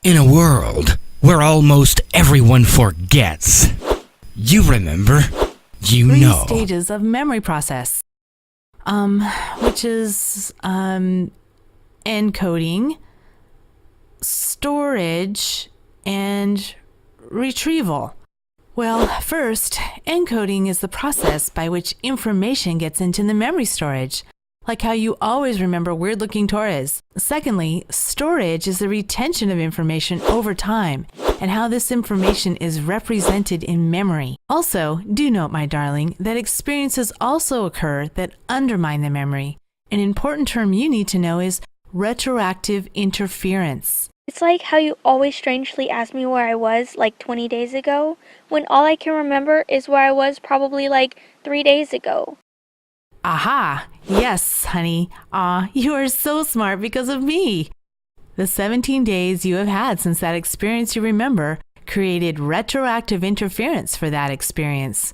In a world where almost everyone forgets, you remember, you Three know. stages of memory process, which is encoding, storage, and retrieval. Well, first, encoding is the process by which information gets into the memory storage, like how you always remember weird-looking toys. Secondly, storage is the retention of information over time and how this information is represented in memory. Also, do note, my darling, that experiences also occur that undermine the memory. An important term you need to know is retroactive interference. It's like how you always strangely ask me where I was like 20 days ago, when all I can remember is where I was probably like 3 days ago. Aha! Yes, honey. You are so smart because of me. The 17 days you have had since that experience you remember created retroactive interference for that experience.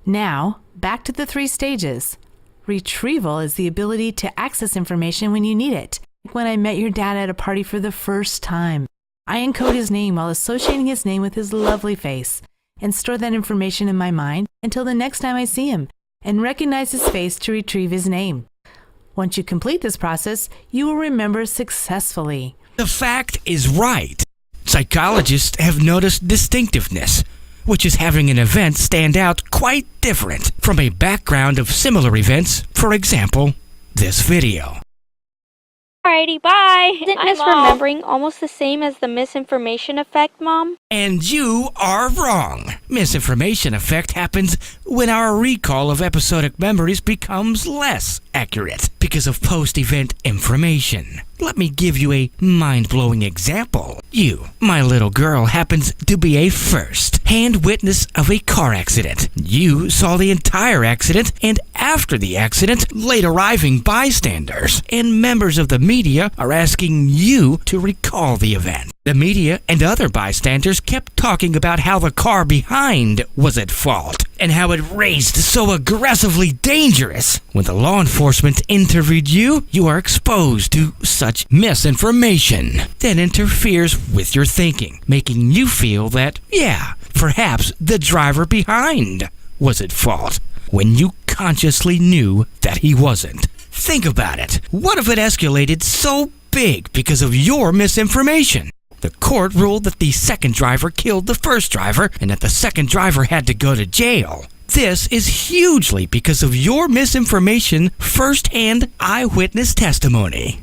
Now, back to the 3 stages. Retrieval is the ability to access information when you need it. Like when I met your dad at a party for the first time. I encode his name while associating his name with his lovely face and store that information in my mind until the next time I see him, and recognize his face to retrieve his name. Once you complete this process, you will remember successfully. The fact is right. Psychologists have noticed distinctiveness, which is having an event stand out quite different from a background of similar events, for example, this video. Alrighty, bye! Isn't misremembering almost the same as the misinformation effect, Mom? And you are wrong. Misinformation effect happens when our recall of episodic memories becomes less accurate because of post-event information. Let me give you a mind-blowing example. You, my little girl, happens to be a first-hand witness of a car accident. You saw the entire accident and after the accident, late arriving bystanders and members of the media are asking you to recall the event. The media and other bystanders kept talking about how the car behind was at fault and how it raced so aggressively dangerous. When the law enforcement interviewed you, you are exposed to such misinformation that interferes with your thinking, making you feel that, yeah, perhaps the driver behind was at fault, when you consciously knew that he wasn't. Think about it. What if it escalated so big because of your misinformation? The court ruled that the second driver killed the first driver and that the second driver had to go to jail. This is hugely because of your misinformation, first-hand eyewitness testimony.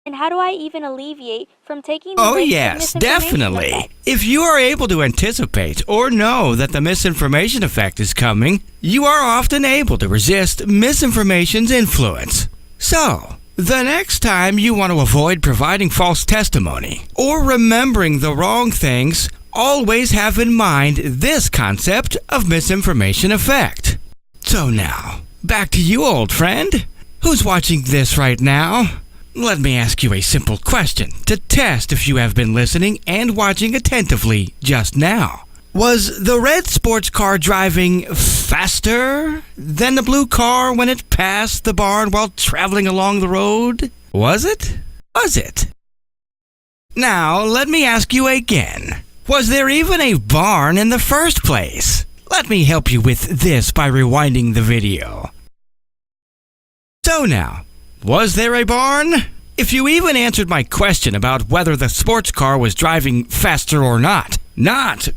And how do I even alleviate from taking the Oh risk of yes, misinformation definitely. effect? If you are able to anticipate or know that the misinformation effect is coming, you are often able to resist misinformation's influence. So, the next time you want to avoid providing false testimony or remembering the wrong things, always have in mind this concept of misinformation effect. So now, back to you, old friend. Who's watching this right now? Let me ask you a simple question to test if you have been listening and watching attentively just now. Was the red sports car driving faster than the blue car when it passed the barn while traveling along the road? Was it? Was it? Now, let me ask you again. Was there even a barn in the first place? Let me help you with this by rewinding the video. So now, was there a barn? If you even answered my question about whether the sports car was driving faster or not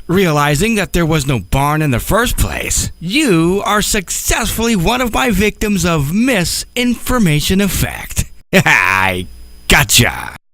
realizing that there was no barn in the first place, you are successfully one of my victims of misinformation effect. I gotcha.